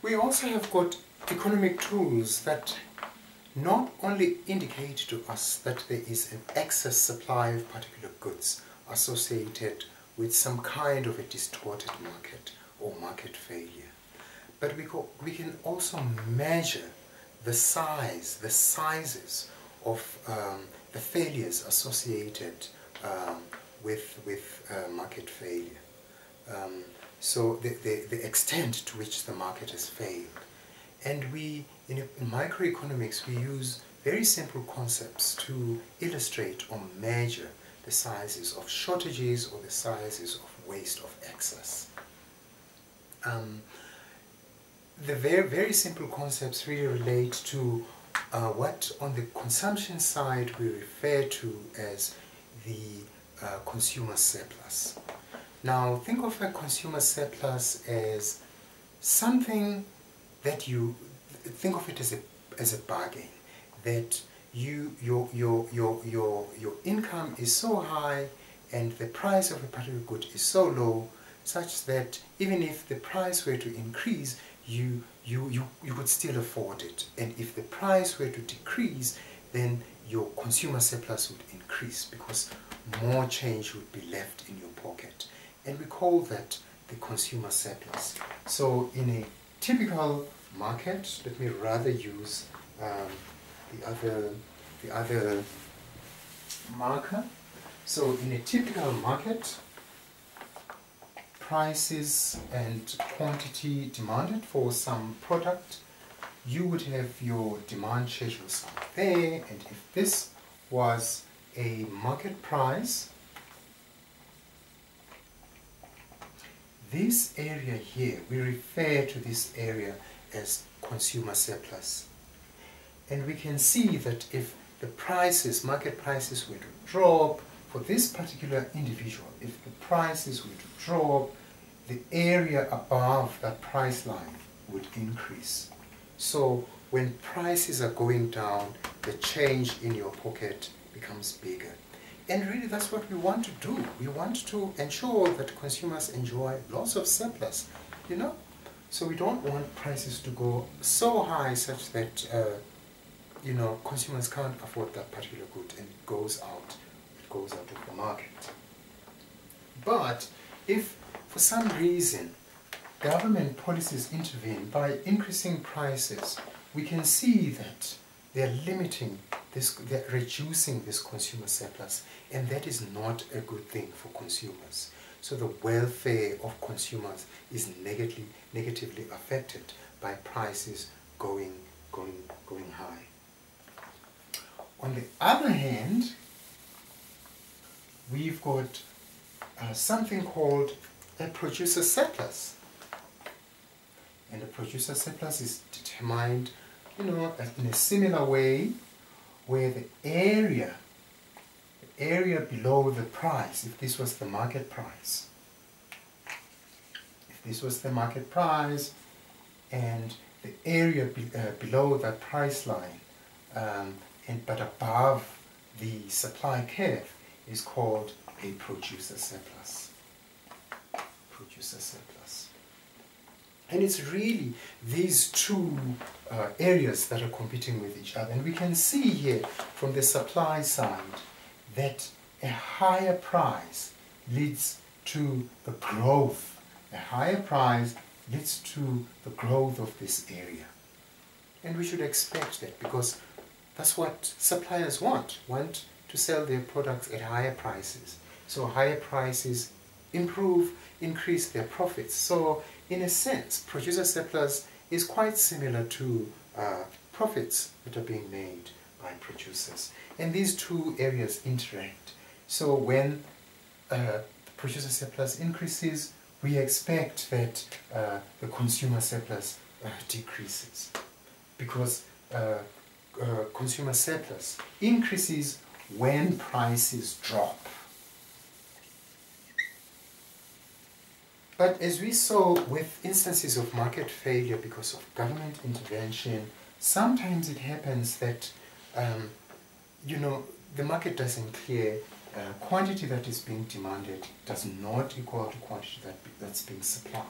We also have got economic tools that not only indicate to us that there is an excess supply of particular goods associated with some kind of a distorted market or market failure, but we can also measure the sizes of the failures associated with market failure. So the extent to which the market has failed. And we, in microeconomics, we use very simple concepts to illustrate or measure the sizes of shortages or the sizes of waste of excess. The very simple concepts really relate to what on the consumption side we refer to as the consumer surplus. Now think of a consumer surplus as something that you think of it as a bargain, that your income is so high and the price of a particular good is so low such that even if the price were to increase, you would still afford it, and if the price were to decrease, then your consumer surplus would increase because more change would be left in your pocket, and we call that the consumer surplus. So in a typical market, let me rather use the other marker. So in a typical market, prices and quantity demanded for some product, you would have your demand schedules out there, and if this was a market price, this area here, we refer to this area as consumer surplus. And we can see that if the prices, market prices were to drop for this particular individual, if the prices were to drop, the area above that price line would increase. So when prices are going down, the change in your pocket becomes bigger. And really that's what we want to do. We want to ensure that consumers enjoy lots of surplus, you know? So we don't want prices to go so high such that, you know, consumers can't afford that particular good and it goes out of the market. But if for some reason government policies intervene by increasing prices, we can see that they're limiting this, they're reducing this consumer surplus, and that is not a good thing for consumers. So the welfare of consumers is negatively affected by prices going high. On the other hand, we've got something called a producer surplus. And the producer surplus is determined, you know, in a similar way, where the area below the price, if this was the market price, and the area below that price line, but above the supply curve, is called a producer surplus. And it's really these two areas that are competing with each other. And we can see here from the supply side that a higher price leads to the growth. A higher price leads to the growth of this area. And we should expect that because that's what suppliers want to sell their products at higher prices. So higher prices increase their profits. So in a sense, producer surplus is quite similar to profits that are being made by producers. And these two areas interact. So when the producer surplus increases, we expect that the consumer surplus decreases, because consumer surplus increases when prices drop. But as we saw with instances of market failure because of government intervention, sometimes it happens that you know, the market doesn't clear. Quantity that is being demanded does not equal to quantity that's being supplied.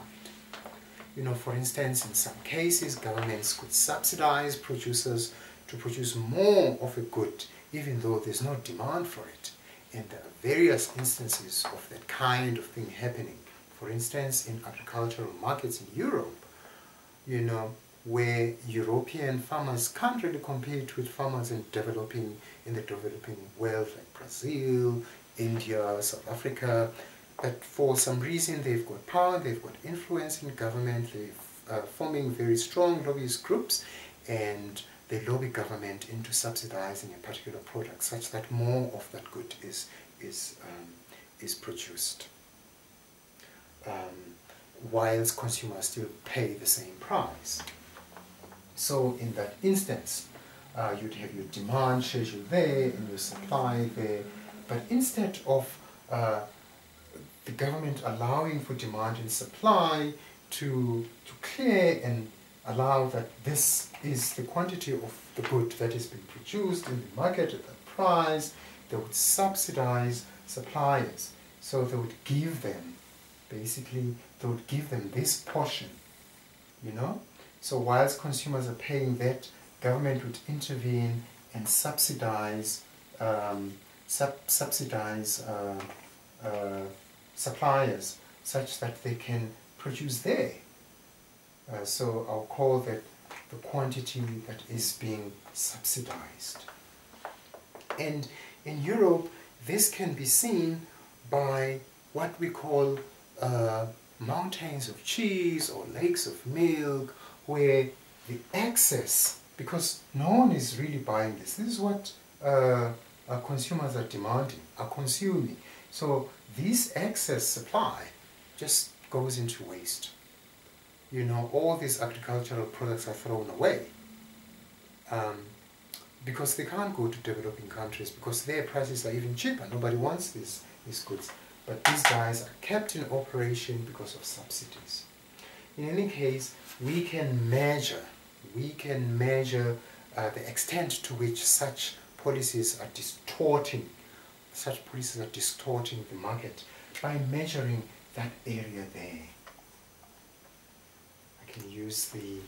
For instance, in some cases, governments could subsidize producers to produce more of a good, even though there's no demand for it. And there are various instances of that kind of thing happening. For instance, in agricultural markets in Europe, where European farmers can't really compete with farmers in the developing world, like Brazil, India, South Africa. But for some reason they've got power, they've got influence in government, they're forming very strong lobbyist groups, and they lobby government into subsidizing a particular product such that more of that good is produced, whilst consumers still pay the same price. So in that instance, you'd have your demand schedule there and your supply there, but instead of the government allowing for demand and supply to clear and allow that this is the quantity of the good that is being produced in the market at that price, they would subsidize suppliers. So they would give them, basically, they would give them this portion, So whilst consumers are paying that, government would intervene and subsidize suppliers such that they can produce there. So I'll call that the quantity that is being subsidized. And in Europe, this can be seen by what we call mountains of cheese or lakes of milk, where the excess, because no one is really buying this, this is what consumers are demanding, are consuming. So this excess supply just goes into waste. All these agricultural products are thrown away because they can't go to developing countries because their prices are even cheaper. Nobody wants these goods. But these guys are kept in operation because of subsidies. In any case, we can measure the extent to which such policies are distorting the market by measuring that area there. I can use the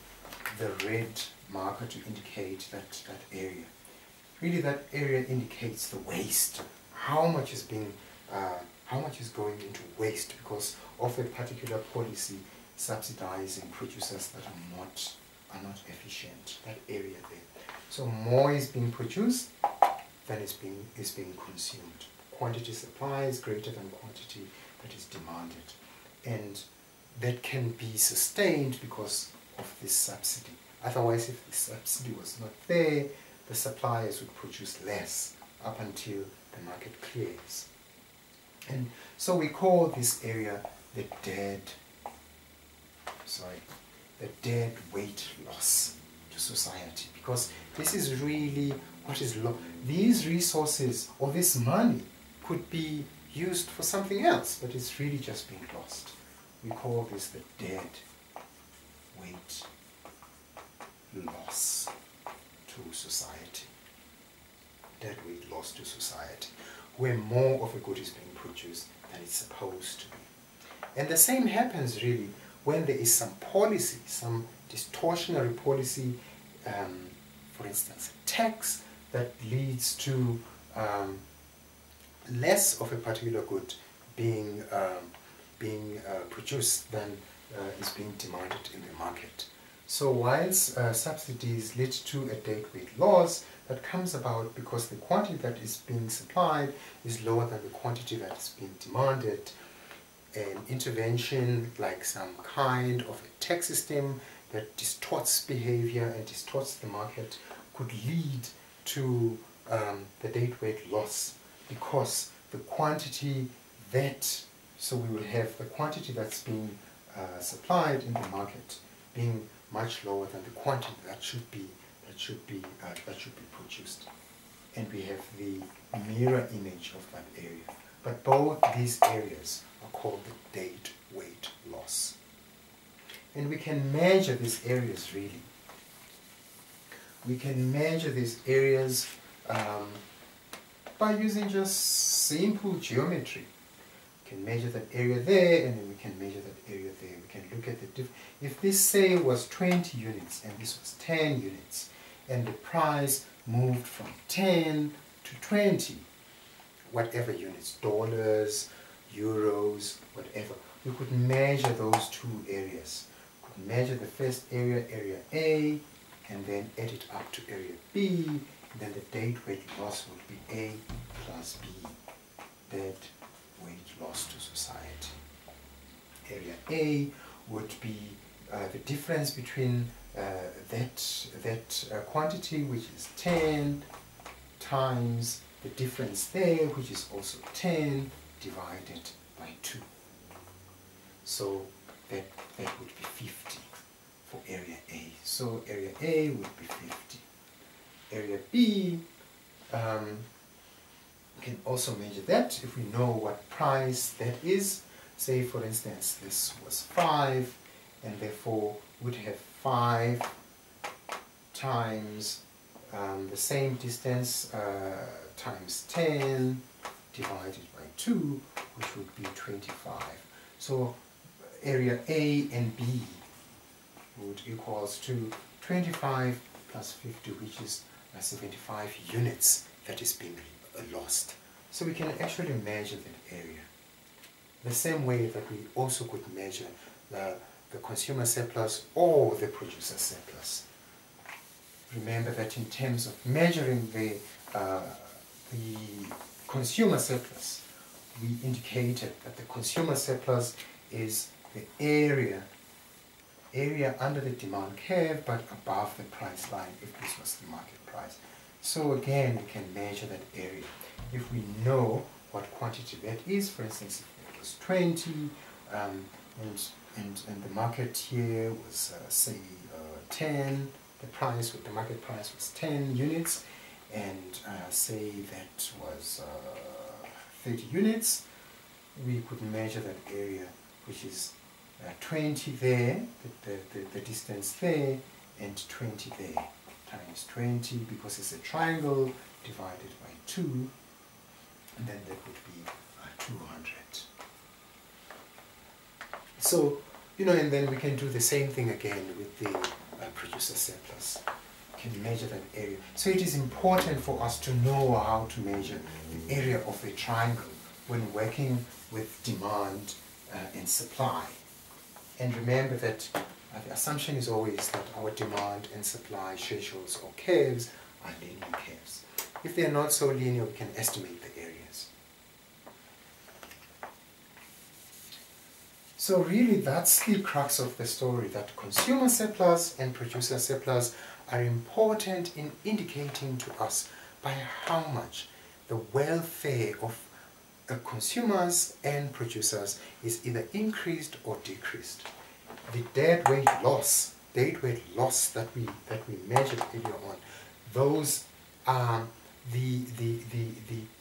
red marker to indicate that area. Really, that area indicates the waste. How much is going into waste because of a particular policy subsidizing producers that are not efficient. That area there. So more is being produced than is being consumed. Quantity supply is greater than quantity that is demanded, and that can be sustained because of this subsidy. Otherwise, if the subsidy was not there, the suppliers would produce less up until the market clears. And so we call this area the dead weight loss to society, because this is really what is lost. These resources or this money could be used for something else, but it's really just being lost. We call this the dead weight loss to society. Dead weight loss to society, where more of a good is being produced than it's supposed to be. And the same happens really when there is some policy, some distortionary policy, for instance, a tax that leads to less of a particular good being produced than is being demanded in the market. So whilst subsidies lead to a dead weight loss, that comes about because the quantity that is being supplied is lower than the quantity that is being demanded. An intervention like some kind of a tax system that distorts behavior and distorts the market could lead to the dead weight loss, because the quantity so we will have the quantity that's being supplied in the market being much lower than the quantity that should be produced, and we have the mirror image of that area. But both these areas are called the dead weight loss, and we can measure these areas really. We can measure these areas by using just simple geometry. We can measure that area there, and then we can measure that area there. We can look at the if this say was 20 units and this was 10 units, and the price moved from 10 to 20, whatever units, dollars, euros, whatever, we could measure those two areas. We could measure the first area, area A, and then add it up to area B, and then the dead weight loss would be A plus B, dead weight loss to society. Area A would be the difference between that quantity, which is 10, times the difference there, which is also 10, divided by 2. So that would be 50 for area A. So area A would be 50. Area B, we can also measure that if we know what price that is. Say, for instance, this was 5, and therefore would have 5 times the same distance times 10 divided by 2, which would be 25. So area A and B would equals to 25 plus 50, which is 75 units that is being lost. So we can actually measure that area. The same way that we also could measure the consumer surplus or the producer surplus. Remember that in terms of measuring the consumer surplus, we indicated that the consumer surplus is the area under the demand curve but above the price line if this was the market price. So again, we can measure that area. If we know what quantity that is, for instance, if it was 20 and the market here was say 10, the market price was 10 units, and say that was 30 units, we could measure that area, which is 20 there, the distance there, and 20 there, times 20, because it's a triangle, divided by 2, and then that would be 200. So, and then we can do the same thing again with the producer surplus. We can measure that area. So it is important for us to know how to measure the area of a triangle when working with demand and supply. And remember that the assumption is always that our demand and supply schedules or curves are linear curves. If they are not so linear, we can estimate the areas. So really that's the crux of the story, that consumer surplus and producer surplus are important in indicating to us by how much the welfare of consumers and producers is either increased or decreased. The dead weight loss that we measured earlier on, those are the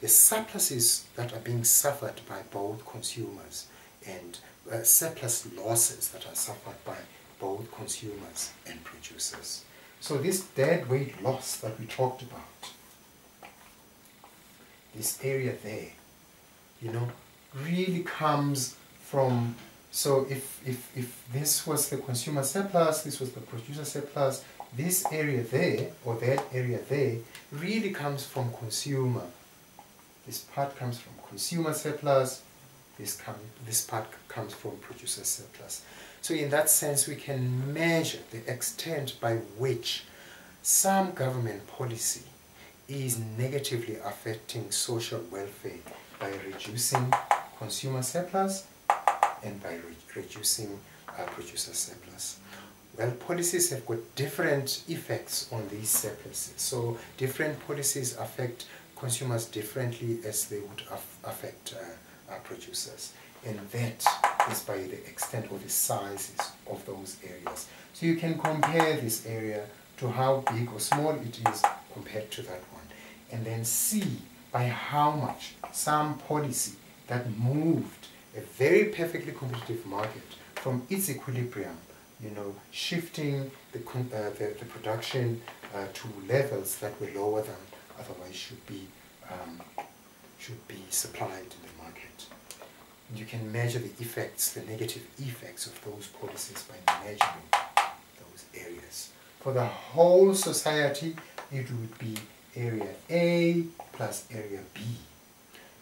surpluses that are being suffered by both consumers, and surplus losses that are suffered by both consumers and producers. So this dead weight loss that we talked about, this area there, really comes from, so if this was the consumer surplus, this was the producer surplus, this area there, or that area there, really comes from consumer. This part comes from consumer surplus, this part comes from producer surplus. So in that sense, we can measure the extent by which some government policy is negatively affecting social welfare by reducing consumer surplus and by reducing producer surplus. Well, policies have got different effects on these surpluses. So different policies affect consumers differently as they would affect producers. And that is by the extent or the sizes of those areas. So you can compare this area to how big or small it is compared to that one. And then see by how much some policy that moved a very perfectly competitive market from its equilibrium, shifting the production to levels that were lower than otherwise should be supplied in the market. You can measure the effects, the negative effects of those policies by measuring those areas. For the whole society, it would be area A plus area B.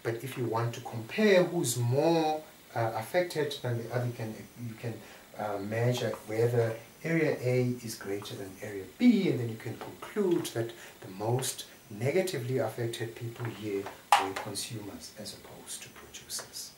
But if you want to compare who's more affected than the other, you can measure whether area A is greater than area B, and then you can conclude that the most negatively affected people here were consumers as opposed to producers.